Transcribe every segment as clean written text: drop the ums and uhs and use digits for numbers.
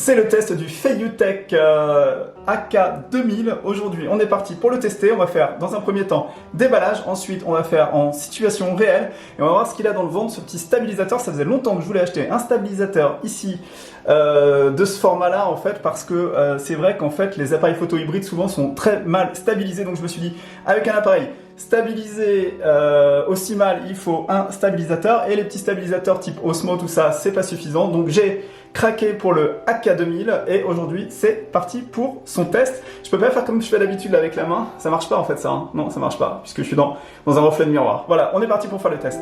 C'est le test du Feiyutech AK2000. Aujourd'hui, on est parti pour le tester. On va faire dans un premier temps déballage. Ensuite, on va faire en situation réelle. Et on va voir ce qu'il a dans le ventre, ce petit stabilisateur. Ça faisait longtemps que je voulais acheter un stabilisateur ici de ce format-là, en fait, parce que c'est vrai qu'en fait, les appareils photo hybrides souvent sont très mal stabilisés. Donc je me suis dit, avec un appareil stabilisé aussi mal, il faut un stabilisateur. Et les petits stabilisateurs type Osmo, tout ça, c'est pas suffisant. Donc j'ai craqué pour le AK2000 et aujourd'hui c'est parti pour son test. Je peux pas faire comme je fais d'habitude avec la main, ça marche pas en fait ça, hein. Non ça marche pas puisque je suis dans un reflet de miroir. Voilà, on est parti pour faire le test.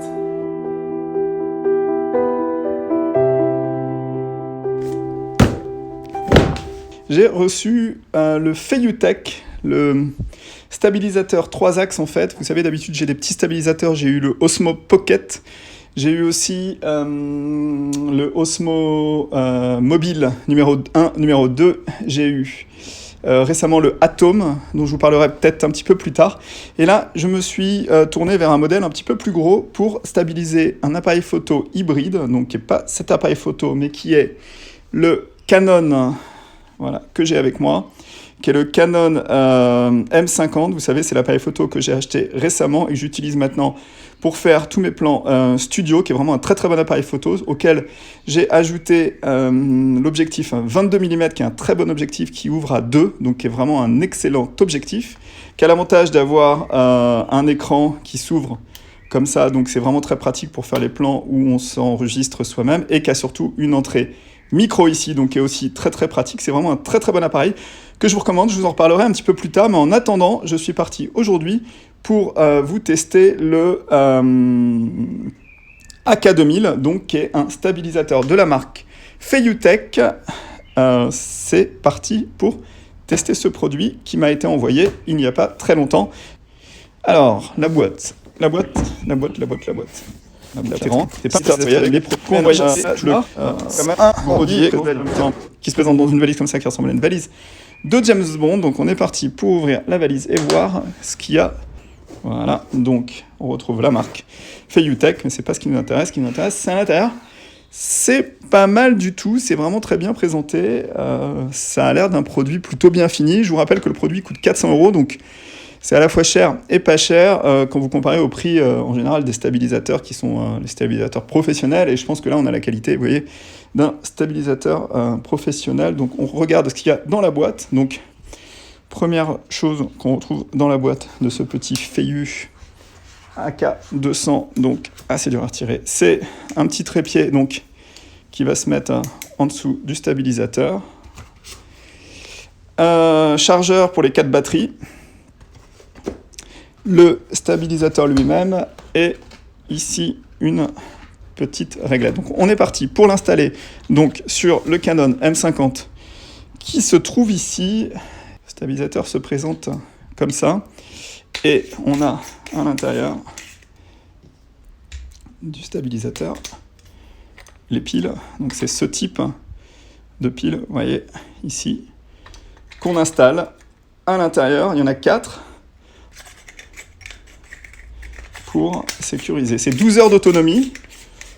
J'ai reçu le Feiyutech, le stabilisateur 3 axes en fait. Vous savez d'habitude j'ai des petits stabilisateurs, j'ai eu le Osmo Pocket. J'ai eu aussi le Osmo Mobile numéro 1, numéro 2. J'ai eu récemment le Atom, dont je vous parlerai peut-être un petit peu plus tard. Et là, je me suis tourné vers un modèle un petit peu plus gros pour stabiliser un appareil photo hybride, donc qui n'est pas cet appareil photo, mais qui est le Canon, voilà, que j'ai avec moi, qui est le Canon M50. Vous savez, c'est l'appareil photo que j'ai acheté récemment et que j'utilise maintenant pour faire tous mes plans studio, qui est vraiment un très très bon appareil photo, auquel j'ai ajouté l'objectif 22 mm, qui est un très bon objectif qui ouvre à 2, donc qui est vraiment un excellent objectif, qui a l'avantage d'avoir un écran qui s'ouvre comme ça, donc c'est vraiment très pratique pour faire les plans où on s'enregistre soi-même, et qui a surtout une entrée micro ici, donc qui est aussi très très pratique. C'est vraiment un très très bon appareil que je vous recommande. Je vous en reparlerai un petit peu plus tard, mais en attendant, je suis parti aujourd'hui pour vous tester le AK2000, donc qui est un stabilisateur de la marque Feiyutech. C'est parti pour tester ce produit qui m'a été envoyé il n'y a pas très longtemps. Alors, la boîte. C'est pas très avec des produits comme un produit qui se présente dans une valise comme ça, qui ressemble à une valise de James Bond. Donc on est parti pour ouvrir la valise et voir ce qu'il y a. Voilà, donc on retrouve la marque Feiyutech, mais c'est pas ce qui nous intéresse. Ce qui nous intéresse, c'est à l'intérieur. C'est pas mal du tout, c'est vraiment très bien présenté. Ça a l'air d'un produit plutôt bien fini. Je vous rappelle que le produit coûte 400 €, donc c'est à la fois cher et pas cher quand vous comparez au prix en général des stabilisateurs qui sont les stabilisateurs professionnels. Et je pense que là, on a la qualité, vous voyez, d'un stabilisateur professionnel. Donc, on regarde ce qu'il y a dans la boîte. Donc, première chose qu'on retrouve dans la boîte de ce petit Feiyu AK200, donc assez dur à retirer, c'est un petit trépied donc, qui va se mettre en dessous du stabilisateur. Chargeur pour les 4 batteries. Le stabilisateur lui-même et ici une petite réglette. Donc on est parti pour l'installer donc sur le Canon M50 qui se trouve ici. Le stabilisateur se présente comme ça et on a à l'intérieur du stabilisateur les piles. Donc c'est ce type de piles, vous voyez ici, qu'on installe à l'intérieur. Il y en a 4. Pour sécuriser. C'est 12 heures d'autonomie,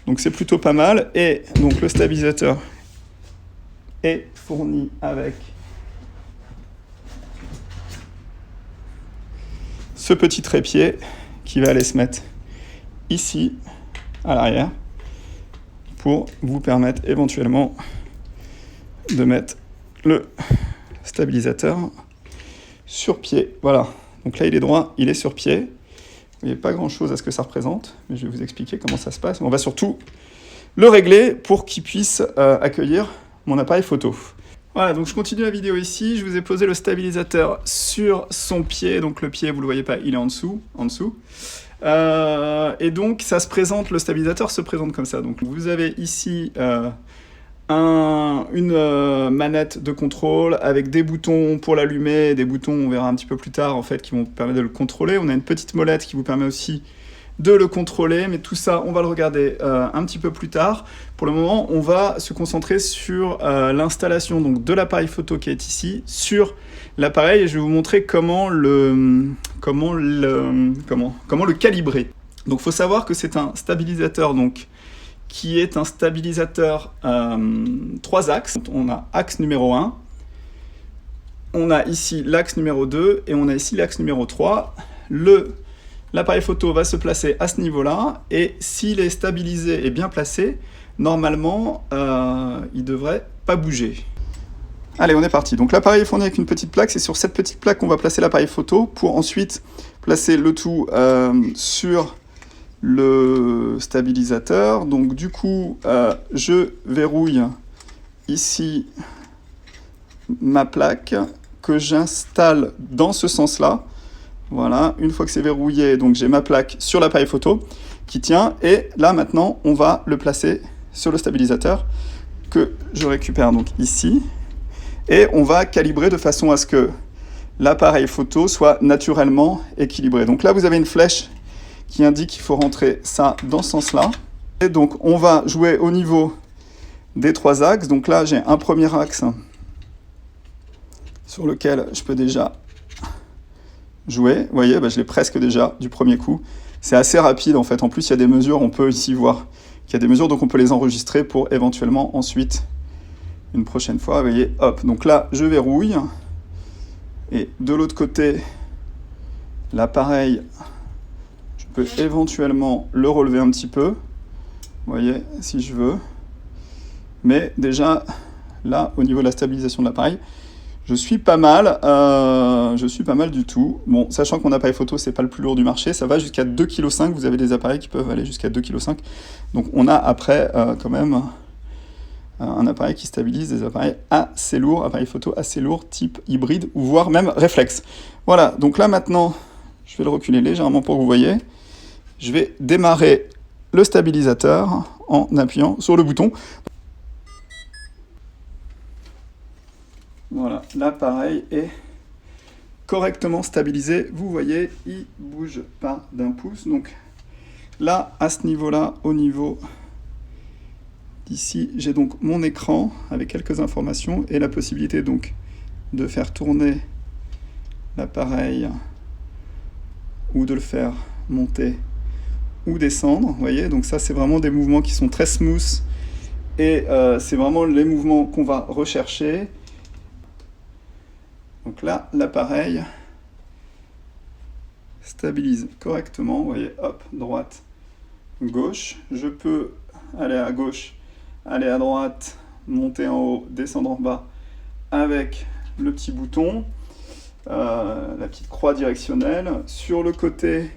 donc c'est plutôt pas mal. Et donc le stabilisateur est fourni avec ce petit trépied qui va aller se mettre ici à l'arrière pour vous permettre éventuellement de mettre le stabilisateur sur pied. Voilà, donc là il est droit, il est sur pied. Il n'y a pas grand-chose à ce que ça représente, mais je vais vous expliquer comment ça se passe. On va surtout le régler pour qu'il puisse accueillir mon appareil photo. Voilà, donc je continue la vidéo ici. Je vous ai posé le stabilisateur sur son pied. Donc le pied, vous ne le voyez pas, il est en dessous. Et donc ça se présente, le stabilisateur se présente comme ça. Donc vous avez ici une manette de contrôle avec des boutons pour l'allumer, des boutons, on verra un petit peu plus tard en fait, qui vont vous permettre de le contrôler. On a une petite molette qui vous permet aussi de le contrôler, mais tout ça on va le regarder un petit peu plus tard. Pour le moment on va se concentrer sur l'installation donc de l'appareil photo qui est ici sur l'appareil et je vais vous montrer comment le calibrer. Donc il faut savoir que c'est un stabilisateur donc qui est un stabilisateur 3 axes. On a axe numéro 1, on a ici l'axe numéro 2 et on a ici l'axe numéro 3. L'appareil photo va se placer à ce niveau-là et s'il est stabilisé et bien placé, normalement, il ne devrait pas bouger. Allez, on est parti. Donc l'appareil est fourni avec une petite plaque. C'est sur cette petite plaque qu'on va placer l'appareil photo pour ensuite placer le tout sur le stabilisateur. Donc du coup, je verrouille ici ma plaque que j'installe dans ce sens-là. Voilà, une fois que c'est verrouillé, donc j'ai ma plaque sur l'appareil photo qui tient. Et là maintenant, on va le placer sur le stabilisateur que je récupère donc ici. Et on va calibrer de façon à ce que l'appareil photo soit naturellement équilibré. Donc là, vous avez une flèche qui indique qu'il faut rentrer ça dans ce sens-là. Et donc, on va jouer au niveau des 3 axes. Donc là, j'ai un premier axe sur lequel je peux déjà jouer. Vous voyez, je l'ai presque déjà du premier coup. C'est assez rapide en fait. En plus, il y a des mesures. On peut ici voir qu'il y a des mesures, donc on peut les enregistrer pour éventuellement ensuite, une prochaine fois, vous voyez, hop. Donc là, je verrouille. Et de l'autre côté, l'appareil, je peux éventuellement le relever un petit peu. Vous voyez, si je veux. Mais déjà, là, au niveau de la stabilisation de l'appareil, je suis pas mal du tout. Bon, sachant que mon appareil photo, c'est pas le plus lourd du marché, ça va jusqu'à 2,5 kg. Vous avez des appareils qui peuvent aller jusqu'à 2,5 kg. Donc on a après quand même un appareil qui stabilise, des appareils assez lourds, appareil photo assez lourd, type hybride, ou voire même réflexe. Voilà, donc là maintenant, je vais le reculer légèrement pour que vous voyez. Je vais démarrer le stabilisateur en appuyant sur le bouton. Voilà, l'appareil est correctement stabilisé. Vous voyez, il ne bouge pas d'un pouce. Donc là, à ce niveau-là, au niveau d'ici, j'ai donc mon écran avec quelques informations et la possibilité donc de faire tourner l'appareil ou de le faire monter ou descendre. Vous voyez, donc ça, c'est vraiment des mouvements qui sont très smooth et c'est vraiment les mouvements qu'on va rechercher. Donc là, l'appareil stabilise correctement. Vous voyez, hop, droite, gauche. Je peux aller à gauche, aller à droite, monter en haut, descendre en bas avec le petit bouton, la petite croix directionnelle. Sur le côté,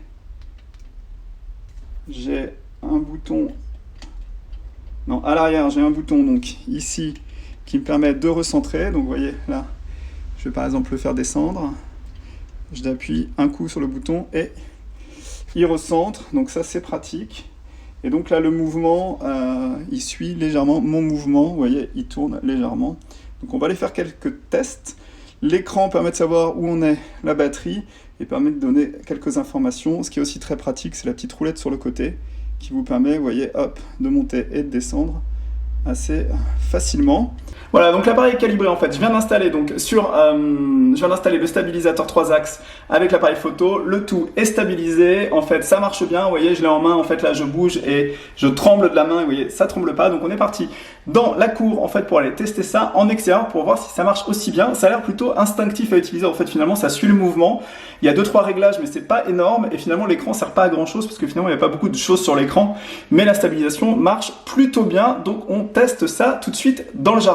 j'ai un bouton. Non, à l'arrière, j'ai un bouton donc ici qui me permet de recentrer. Donc vous voyez là, je vais par exemple le faire descendre. J'appuie un coup sur le bouton et il recentre. Donc ça, c'est pratique. Et donc là, le mouvement, il suit légèrement mon mouvement. Vous voyez, il tourne légèrement. Donc on va aller faire quelques tests. L'écran permet de savoir où on est, la batterie, et permet de donner quelques informations. Ce qui est aussi très pratique, c'est la petite roulette sur le côté qui vous permet, vous voyez, hop, de monter et de descendre assez facilement. Voilà, donc l'appareil est calibré en fait. Je viens d'installer le stabilisateur 3 axes avec l'appareil photo. Le tout est stabilisé. En fait, ça marche bien. Vous voyez, je l'ai en main. En fait, là, je bouge et je tremble de la main. Vous voyez, ça tremble pas. Donc, on est parti dans la cour en fait pour aller tester ça en extérieur pour voir si ça marche aussi bien. Ça a l'air plutôt instinctif à utiliser. En fait, finalement, ça suit le mouvement. Il y a 2-3 réglages, mais c'est pas énorme. Et finalement, l'écran sert pas à grand chose parce que finalement, il n'y a pas beaucoup de choses sur l'écran. Mais la stabilisation marche plutôt bien. Donc, on teste ça tout de suite dans le jardin.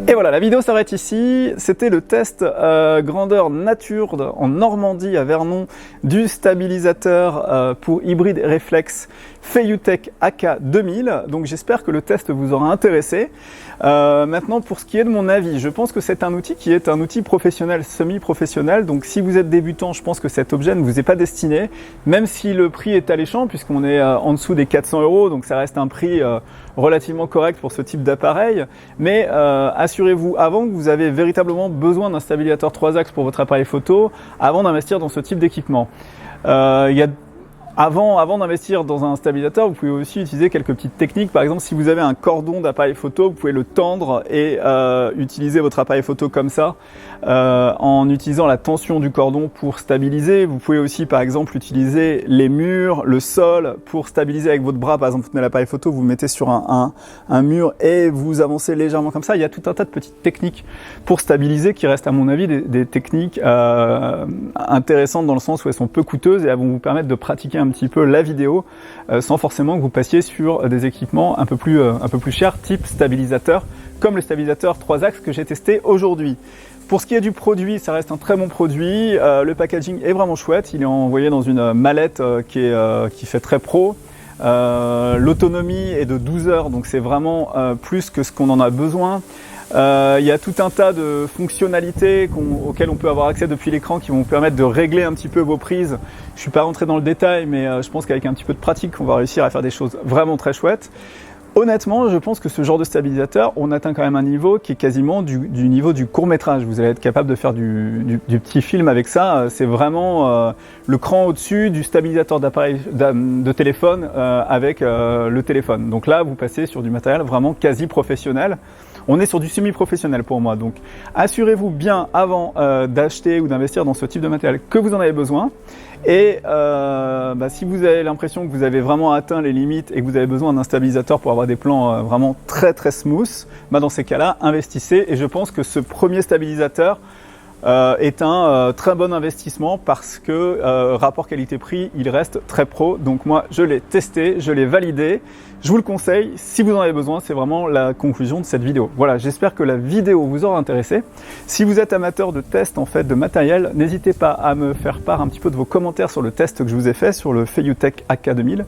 Et voilà, la vidéo s'arrête ici. C'était le test grandeur nature en Normandie à Vernon du stabilisateur pour hybride réflexe Feiyutech AK2000. Donc j'espère que le test vous aura intéressé. Maintenant, pour ce qui est de mon avis, je pense que c'est un outil qui est un outil professionnel, semi-professionnel. Donc si vous êtes débutant, je pense que cet objet ne vous est pas destiné, même si le prix est alléchant puisqu'on est en dessous des 400 €. Donc ça reste un prix relativement correct pour ce type d'appareil. Mais assurez-vous avant que vous avez véritablement besoin d'un stabilisateur 3 axes pour votre appareil photo, avant d'investir dans ce type d'équipement. Avant d'investir dans un stabilisateur, vous pouvez aussi utiliser quelques petites techniques. Par exemple, si vous avez un cordon d'appareil photo, vous pouvez le tendre et utiliser votre appareil photo comme ça, en utilisant la tension du cordon pour stabiliser. Vous pouvez aussi, par exemple, utiliser les murs, le sol pour stabiliser avec votre bras. Par exemple, vous tenez l'appareil photo, vous mettez sur un mur et vous avancez légèrement comme ça. Il y a tout un tas de petites techniques pour stabiliser qui restent, à mon avis, des techniques intéressantes dans le sens où elles sont peu coûteuses et elles vont vous permettre de pratiquer un petit peu la vidéo sans forcément que vous passiez sur des équipements un peu plus chers type stabilisateur comme le stabilisateur 3 axes que j'ai testé aujourd'hui. Pour ce qui est du produit, ça reste un très bon produit, le packaging est vraiment chouette, il est envoyé dans une mallette qui fait très pro. L'autonomie est de 12 heures, donc c'est vraiment plus que ce qu'on en a besoin. Il y a tout un tas de fonctionnalités auxquelles on peut avoir accès depuis l'écran qui vont vous permettre de régler un petit peu vos prises. Je ne suis pas rentré dans le détail, mais je pense qu'avec un petit peu de pratique, on va réussir à faire des choses vraiment très chouettes. Honnêtement, je pense que ce genre de stabilisateur, on atteint quand même un niveau qui est quasiment du niveau du court-métrage. Vous allez être capable de faire du petit film avec ça. C'est vraiment le cran au-dessus du stabilisateur de téléphone avec le téléphone. Donc là, vous passez sur du matériel vraiment quasi professionnel. On est sur du semi-professionnel pour moi. Donc assurez-vous bien avant d'acheter ou d'investir dans ce type de matériel que vous en avez besoin. Et si vous avez l'impression que vous avez vraiment atteint les limites et que vous avez besoin d'un stabilisateur pour avoir des plans vraiment très très smooth, dans ces cas-là, investissez. Et je pense que ce premier stabilisateur est un très bon investissement parce que rapport qualité-prix, il reste très pro. Donc moi, je l'ai testé, je l'ai validé. Je vous le conseille, si vous en avez besoin, c'est vraiment la conclusion de cette vidéo. Voilà, j'espère que la vidéo vous aura intéressé. Si vous êtes amateur de tests en fait de matériel, n'hésitez pas à me faire part un petit peu de vos commentaires sur le test que je vous ai fait sur le Feiyutech AK2000.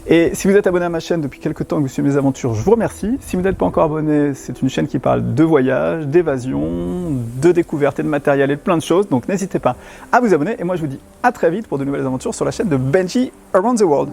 Et si vous êtes abonné à ma chaîne depuis quelques temps et que vous suivez mes aventures, je vous remercie. Si vous n'êtes pas encore abonné, c'est une chaîne qui parle de voyage, d'évasion, de découverte et de matériel et de plein de choses. Donc n'hésitez pas à vous abonner. Et moi je vous dis à très vite pour de nouvelles aventures sur la chaîne de Benji Around the World.